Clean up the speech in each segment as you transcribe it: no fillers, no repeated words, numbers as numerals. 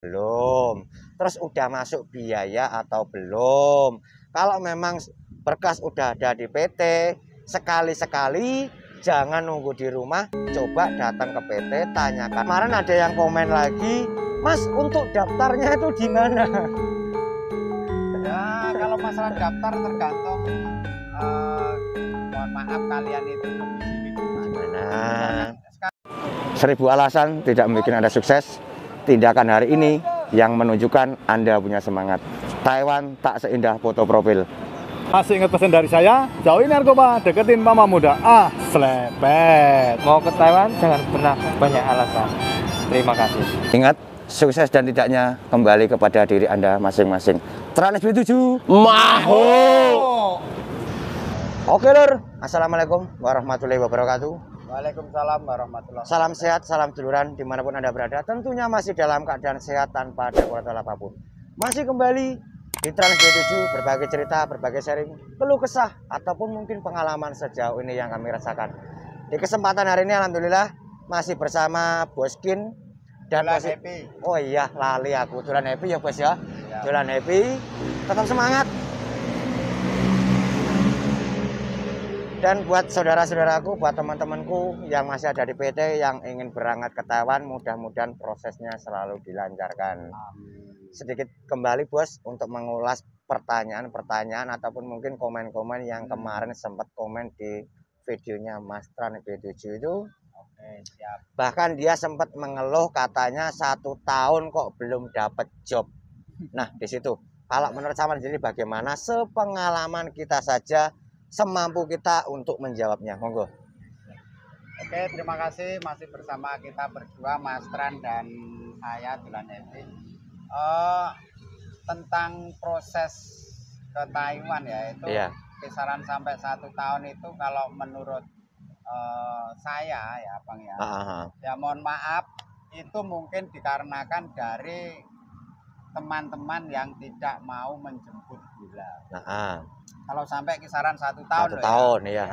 belum. Terus udah masuk biaya atau belum. Kalau memang berkas udah ada di PT, sekali-sekali jangan nunggu di rumah, coba datang ke PT, tanyakan. Kemarin ada yang komen lagi, Mas, untuk daftarnya itu di mana? Ya, kalau masalah daftar tergantung mohon maaf kalian itu domisili di mana. Seribu alasan tidak membuat Anda sukses. Tindakan hari ini yang menunjukkan Anda punya semangat. Taiwan tak seindah foto profil. Masih ingat pesan dari saya, jauhin narkoba, deketin mama muda. Selepet. Mau ke Taiwan jangan pernah banyak alasan. Terima kasih. Ingat, sukses dan tidaknya kembali kepada diri Anda masing-masing. Trans B7 Maho. Oke lur, assalamualaikum warahmatullahi wabarakatuh. Waalaikumsalam warahmatullahi wabarakatuh. Salam sehat, salam duluran dimanapun Anda berada. Tentunya masih dalam keadaan sehat tanpa ada kekurangan apapun. Masih kembali di Trans B7, berbagai cerita, berbagai sharing, keluh kesah, ataupun mungkin pengalaman sejauh ini yang kami rasakan. Di kesempatan hari ini alhamdulillah masih bersama Boskin dan Happy. Oh iya, lali aku. Jualan Happy ya bos ya. Jualan Happy, tetap semangat. Dan buat saudara-saudaraku, buat teman-temanku yang masih ada di PT yang ingin berangkat ke Taiwan, mudah-mudahan prosesnya selalu dilancarkan. Sedikit kembali bos untuk mengulas pertanyaan-pertanyaan ataupun mungkin komen-komen yang kemarin sempat komen di videonya Mas Trans B7 itu. Oke, siap. Bahkan dia sempat mengeluh katanya 1 tahun kok belum dapat job. Nah di situ, kalau menurut sama jadi bagaimana sepengalaman kita saja, semampu kita untuk menjawabnya. Monggo. Oke, terima kasih masih bersama kita berdua, Mas Tran dan saya Dulan Evi. Tentang proses ke Taiwan ya, itu kisaran sampai 1 tahun itu kalau menurut saya ya Bang ya. Ya mohon maaf, itu mungkin dikarenakan dari teman-teman yang tidak mau menjemput bola. Kalau sampai kisaran 1 tahun. 1 tahun ya.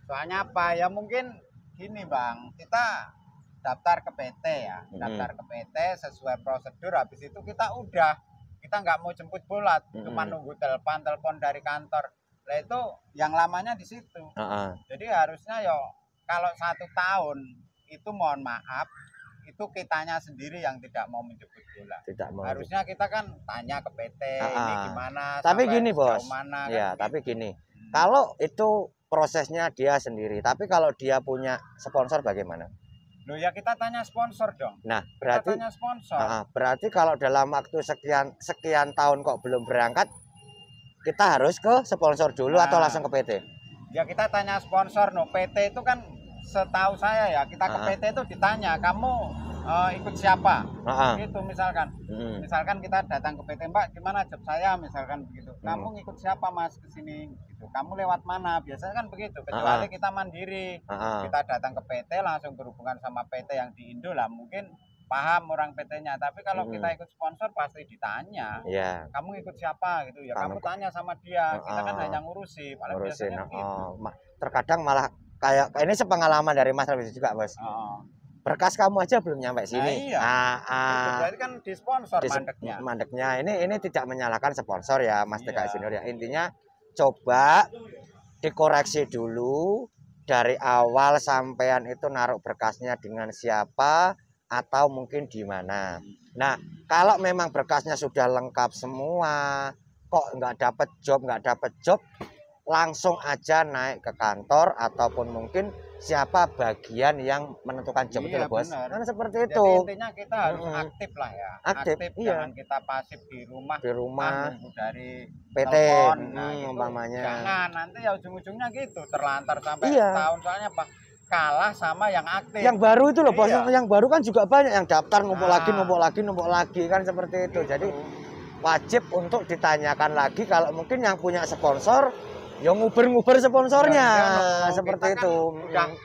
Soalnya apa ya, mungkin gini Bang, kita daftar ke PT ya, daftar ke PT sesuai prosedur, habis itu kita nggak mau jemput bola, cuma nunggu telepon dari kantor. Nah itu yang lamanya di situ. Jadi harusnya yo kalau 1 tahun itu mohon maaf, itu kitanya sendiri yang tidak mau menjemput bola. Harusnya kita kan tanya ke PT ini gimana. Tapi gini bos, mana, ya kan tapi gini, kalau itu prosesnya dia sendiri, tapi kalau dia punya sponsor bagaimana? Loh ya kita tanya sponsor dong. Nah berarti tanya sponsor. Berarti kalau dalam waktu sekian tahun kok belum berangkat, kita harus ke sponsor dulu atau langsung ke PT? Ya kita tanya sponsor, PT itu kan setahu saya ya, kita ke PT itu ditanya, kamu ikut siapa? Gitu misalkan. Misalkan kita datang ke PT, Mbak, gimana job saya? Misalkan begitu. Kamu ngikut siapa Mas ke sini? Gitu. Kamu lewat mana? Biasanya kan begitu. Kecuali kita mandiri. Kita datang ke PT langsung berhubungan sama PT yang di Indo lah, mungkin paham orang PT-nya. Tapi kalau kita ikut sponsor pasti ditanya. Kamu ikut siapa gitu ya? Kamu tanya sama dia. Kita kan hanya ngurusi. Paling biasanya gitu. Terkadang malah kayak ini sepengalaman dari Mas Rabi juga bos. Berkas kamu aja belum nyampe sini. Berarti kan di sponsor mandeknya. Ini tidak menyalahkan sponsor ya Mas TK Senior ya. Intinya coba dikoreksi dulu dari awal sampean itu naruh berkasnya dengan siapa atau mungkin di mana. Nah kalau memang berkasnya sudah lengkap semua, kok nggak dapat job, langsung aja naik ke kantor ataupun mungkin siapa bagian yang menentukan job itu bos. Kan seperti itu. Jadi intinya kita harus aktif lah ya. Aktif jangan kita pasif di rumah dari PT telepon, umpamanya. Jangan nanti ya ujung-ujungnya gitu terlantar sampai setahun. Soalnya apa? Kalah sama yang aktif. Yang baru itu loh bos. Yang baru kan juga banyak yang daftar numpuk lagi kan seperti itu. Jadi wajib untuk ditanyakan lagi kalau mungkin yang punya sponsor yang nguber sponsornya seperti itu. Kan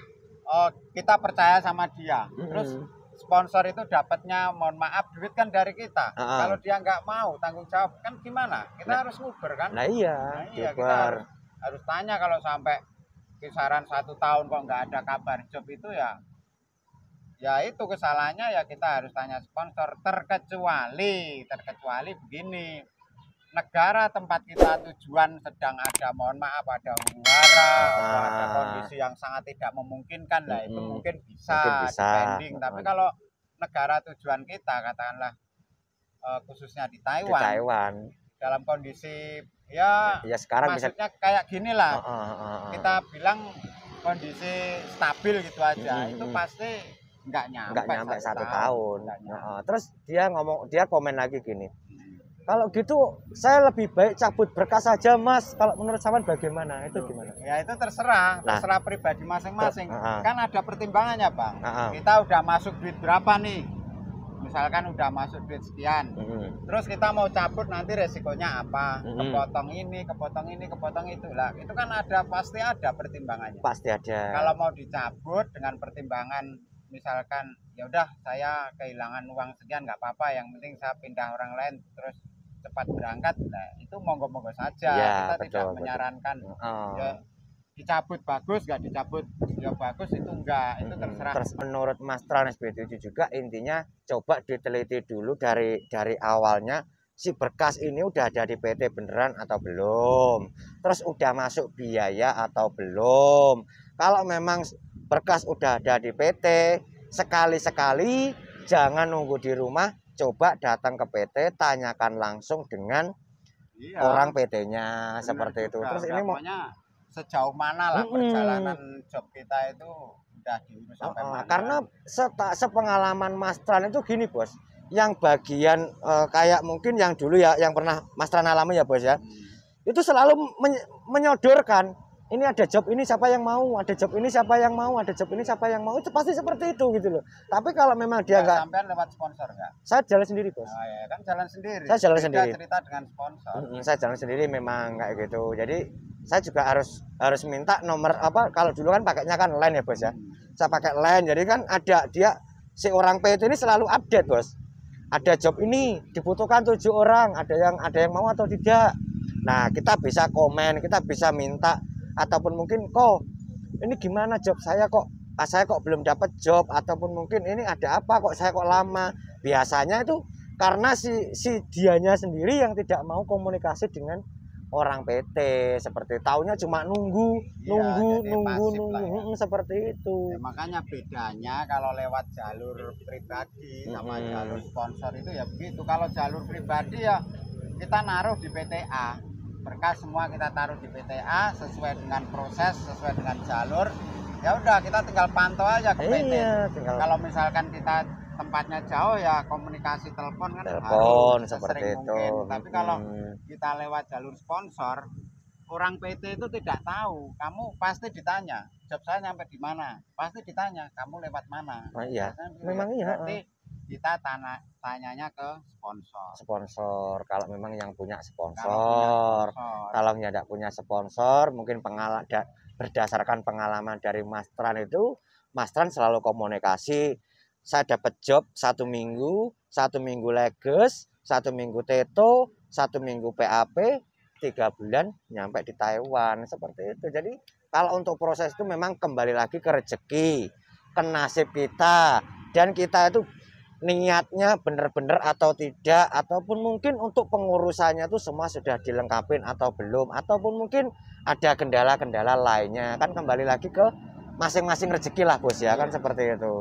kita percaya sama dia. Terus sponsor itu dapatnya mohon maaf duit kan dari kita. Kalau dia nggak mau tanggung jawab kan gimana? Kita harus nguber kan? Kita harus tanya. Kalau sampai kisaran 1 tahun kok nggak ada kabar job itu ya ya itu kesalahannya ya kita harus tanya sponsor, terkecuali begini, negara tempat kita tujuan sedang ada, mohon maaf, ada huru-hara atau ada kondisi yang sangat tidak memungkinkan lah, itu mungkin bisa dipending. Tapi kalau negara tujuan kita katakanlah khususnya di Taiwan, dalam kondisi ya sekarang maksudnya kayak gini lah, kita bilang kondisi stabil gitu aja, itu pasti nggak nyampe 1 tahun. Terus dia komen lagi gini, kalau gitu saya lebih baik cabut berkas saja Mas. Kalau menurut sampean bagaimana? Itu gimana? Ya itu terserah pribadi masing-masing. Kan ada pertimbangannya Bang. Kita udah masuk duit berapa nih? Misalkan udah masuk duit sekian. Terus kita mau cabut, nanti resikonya apa? Kepotong ini, kepotong itu lah. Itu kan pasti ada pertimbangannya. Pasti ada. Kalau mau dicabut dengan pertimbangan misalkan ya udah saya kehilangan uang sekian nggak apa-apa, yang penting saya pindah orang lain terus cepat berangkat, nah itu monggo-monggo saja. Ya, kita betul, tidak menyarankan ya dicabut bagus, nggak dicabut ya bagus, itu enggak, itu terserah. Terus menurut Mas Trans itu juga intinya coba diteliti dulu dari awalnya, si berkas ini udah ada di PT beneran atau belum, terus udah masuk biaya atau belum. Kalau memang berkas udah ada di PT, sekali-sekali jangan nunggu di rumah, coba datang ke PT, tanyakan langsung dengan orang PT-nya seperti itu. Terus ini pokoknya sejauh mana lah perjalanan job kita itu udah diurus sampai mana. Karena sepengalaman Mas Tran itu gini Bos, yang bagian kayak mungkin yang dulu ya, yang pernah Mas Tran alami ya Bos ya, itu selalu menyodorkan, ini ada job ini siapa yang mau, ada job ini siapa yang mau, ada job ini siapa yang mau, itu pasti seperti itu gitu loh. Tapi kalau memang dia nggak, sampean lewat sponsor nggak? Saya jalan sendiri Bos. Oh ya kan jalan sendiri. Saya jalan sendiri. Cerita dengan sponsor. Saya jalan sendiri memang kayak gitu. Jadi saya juga harus minta nomor apa, kalau dulu kan pakainya kan line ya Bos ya. Saya pakai line, jadi kan ada si orang PT ini selalu update Bos. Ada job ini dibutuhkan 7 orang, ada yang mau atau tidak. Nah kita bisa komen, kita bisa minta, ataupun mungkin kok ini gimana job saya kok belum dapat job, ataupun mungkin ini ada apa kok saya kok lama. Biasanya itu karena si dianya sendiri yang tidak mau komunikasi dengan orang PT, seperti taunya cuma nunggu seperti itu. Ya, makanya bedanya kalau lewat jalur pribadi sama jalur sponsor itu ya begitu. Kalau jalur pribadi ya kita naruh di PTA, berkas semua kita taruh di PTA sesuai dengan proses, sesuai dengan jalur. Ya udah kita tinggal pantau aja ke PT. Kalau misalkan kita tempatnya jauh ya komunikasi telepon kan harus seperti itu. Mungkin. Tapi kalau kita lewat jalur sponsor, orang PT itu tidak tahu. Kamu pasti ditanya, job saya nyampe di mana? Pasti ditanya, kamu lewat mana? Oh iya. Memang iya. Berarti kita tanyanya ke sponsor. Kalau memang yang punya sponsor. Kalau yang tidak punya sponsor, mungkin berdasarkan pengalaman dari Mas Tran itu, Mas Tran selalu komunikasi. Saya dapat job 1 minggu, 1 minggu leges, 1 minggu teto, 1 minggu PAP, 3 bulan nyampe di Taiwan, seperti itu. Jadi kalau untuk proses itu memang kembali lagi ke rezeki, ke nasib kita, dan kita itu niatnya benar-benar atau tidak, ataupun mungkin untuk pengurusannya itu semua sudah dilengkapin atau belum, ataupun mungkin ada kendala-kendala lainnya, kan kembali lagi ke masing-masing rezeki lah Bos ya, kan seperti itu.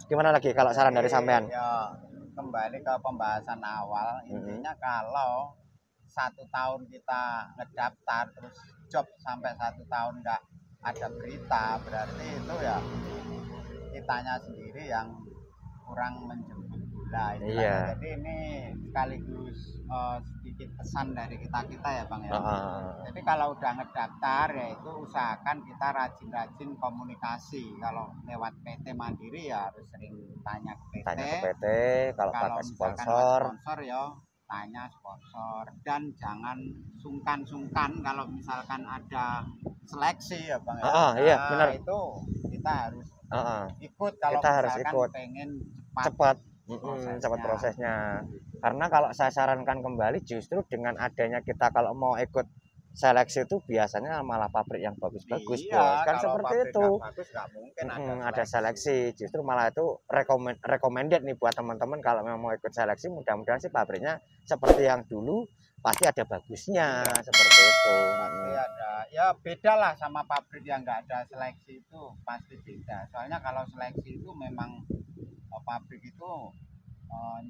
Gimana lagi kalau saran dari sampean? Ya kembali ke pembahasan awal, intinya kalau 1 tahun kita ngedaftar terus job sampai 1 tahun nggak ada berita, berarti itu ya kitanya sendiri yang kurang menjemput bola. Iya. Jadi ini sekaligus sedikit pesan dari kita ya Bang ya. Jadi kalau udah ngedaftar ya itu usahakan kita rajin-rajin komunikasi. Kalau lewat PT Mandiri ya harus sering tanya ke PT. Kalau pakai sponsor ya tanya sponsor, dan jangan sungkan-sungkan kalau misalkan ada seleksi ya Bang ya. Iya, benar. Itu kita harus ikut kalau kita harus ikut. Pengen cepat prosesnya. Karena kalau saya sarankan kembali, justru dengan adanya kita kalau mau ikut seleksi itu biasanya malah pabrik yang bagus-bagus, Iya, Bos. Kan kalau seperti pabrik itu. nggak bagus nggak mungkin Ada seleksi. Justru malah itu recommended nih buat teman-teman kalau memang mau ikut seleksi, mudah-mudahan sih pabriknya seperti yang dulu, pasti ada bagusnya seperti itu. Pasti ada. Ya beda lah sama pabrik yang nggak ada seleksi itu pasti beda. Soalnya kalau seleksi itu memang pabrik itu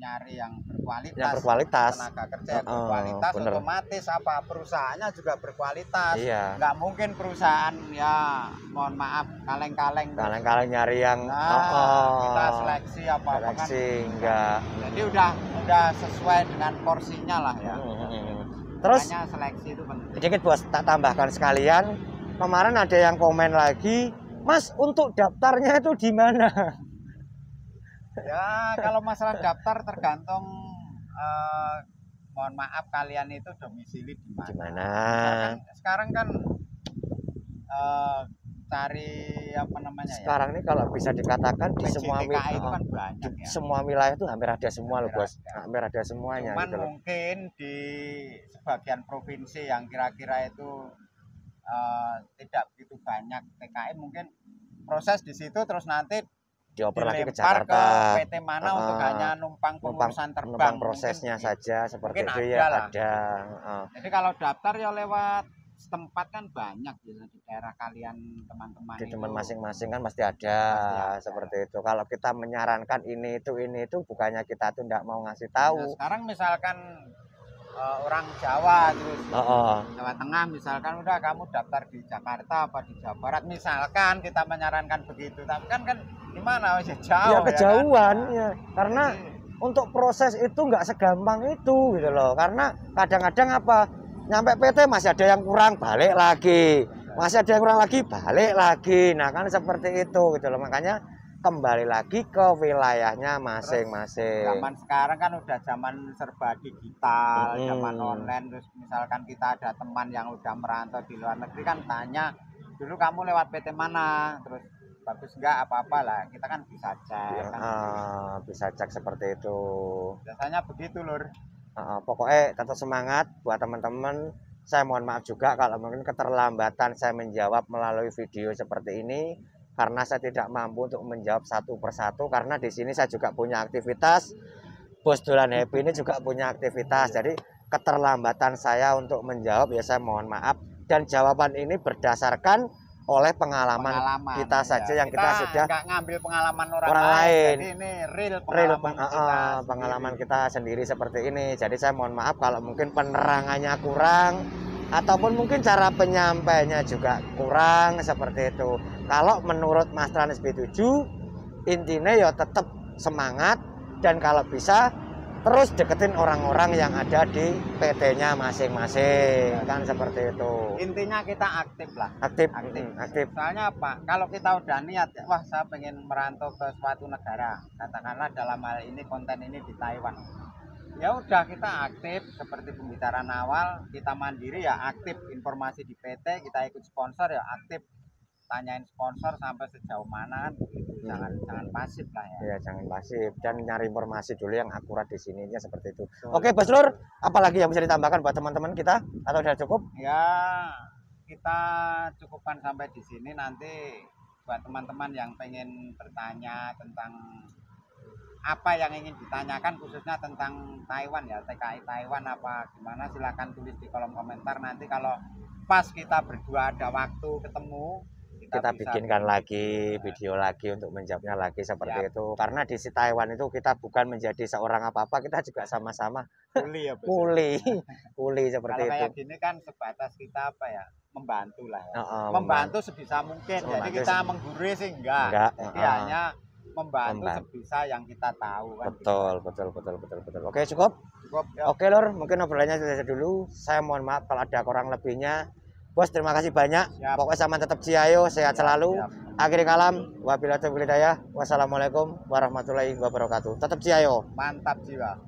nyari yang berkualitas, tenaga kerja yang berkualitas, bener. otomatis apa perusahaannya juga berkualitas. Iya. Nggak mungkin perusahaan ya mohon maaf kaleng-kaleng nyari yang kita seleksi apa kan enggak. jadi udah sesuai dengan porsinya lah ya. Terus makanya seleksi itu penting. Sedikit Bos, tak tambahkan sekalian, kemarin ada yang komen lagi, Mas untuk daftarnya itu di mana? Ya kalau masalah daftar tergantung mohon maaf kalian itu domisili di mana. Sekarang kan cari apa namanya sekarang ini kalau bisa dikatakan di semua wilayah itu kan banyak ya. Semua wilayah itu hampir ada semua loh Bos. Hampir ada semuanya. Cuman gitu mungkin di sebagian provinsi yang kira-kira itu tidak begitu banyak TKI, mungkin proses di situ terus nanti dioper lagi ke Jakarta ke PT mana untuk hanya numpang pengurusan terbang, numpang prosesnya mungkin, saja seperti itu ya ada. Jadi kalau daftar ya lewat setempat kan banyak gitu di daerah kalian teman-teman di teman masing-masing kan pasti ada seperti itu. Kalau kita menyarankan ini itu bukannya kita tuh tidak mau ngasih tahu. Nah, sekarang misalkan orang Jawa terus Jawa Tengah misalkan udah kamu daftar di Jakarta apa di Jawa Barat misalkan kita menyarankan begitu, tapi kan gimana ya jauh ya kejauhan ya, kan? Ya karena untuk proses itu nggak segampang itu gitu loh, karena kadang-kadang apa nyampe PT masih ada yang kurang balik lagi, masih ada yang kurang lagi balik lagi, nah kan seperti itu gitu loh, makanya kembali lagi ke wilayahnya masing-masing. Zaman sekarang kan udah zaman serba digital, zaman online. Terus misalkan kita ada teman yang udah merantau di luar negeri kan tanya, dulu kamu lewat PT mana, terus bagus nggak apa-apa lah, kita kan bisa cek. Ya, kan? Bisa cek seperti itu. Biasanya begitu lur. Pokoknya tetap semangat buat teman-teman. Saya mohon maaf juga kalau mungkin keterlambatan saya menjawab melalui video seperti ini. Karena saya tidak mampu untuk menjawab satu persatu, karena di sini saya juga punya aktivitas, Bos Dolan Happy ini juga punya aktivitas, jadi keterlambatan saya untuk menjawab ya saya mohon maaf, dan jawaban ini berdasarkan oleh pengalaman kita saja yang kita sudah nggak ngambil pengalaman orang lain. Jadi ini real pengalaman kita sendiri seperti ini. Jadi saya mohon maaf kalau mungkin penerangannya kurang ataupun mungkin cara penyampainya juga kurang seperti itu. Kalau menurut Mas Trans B7 intinya ya tetap semangat, dan kalau bisa terus deketin orang-orang yang ada di PT-nya masing-masing, kan seperti itu. Intinya kita aktif lah. Aktif. Soalnya apa? Kalau kita udah niat, wah saya pengen merantau ke suatu negara, katakanlah dalam hal ini konten ini di Taiwan. Ya udah kita aktif seperti pembicaraan awal, kita mandiri ya aktif, informasi di PT, kita ikut sponsor ya aktif, tanyain sponsor sampai sejauh mana kan begitu. Jangan pasif lah ya. Ya jangan pasif, dan nyari informasi dulu yang akurat di sininya seperti itu. Oke Bos Lur, apalagi yang bisa ditambahkan buat teman-teman kita atau sudah cukup? Ya kita cukupkan sampai di sini, nanti buat teman-teman yang pengen bertanya tentang apa yang ingin ditanyakan khususnya tentang Taiwan ya, TKI Taiwan apa gimana, silahkan tulis di kolom komentar. Nanti kalau pas kita berdua ada waktu ketemu, kita bikinkan lagi video lagi untuk menjawabnya lagi seperti itu. Karena di Taiwan itu kita bukan menjadi seorang apa-apa, kita juga sama-sama kuli seperti itu. Kayak gini kan sebatas kita apa ya, membantu lah ya. Membantu sebisa mungkin. Jadi kita menggurui sih enggak. Jadi hanya membantu sebisa yang kita tahu kan. Betul. Oke, cukup ya. Oke Lur, mungkin obrolannya sudah dulu. Saya mohon maaf kalau ada kurang lebihnya. Bos, terima kasih banyak. Pokoknya sama tetap ciayo, sehat selalu. Akhiri kalam, wabillahi taufiq wal hidayah. Wassalamualaikum warahmatullahi wabarakatuh. Tetap ciayo. Mantap jiwa.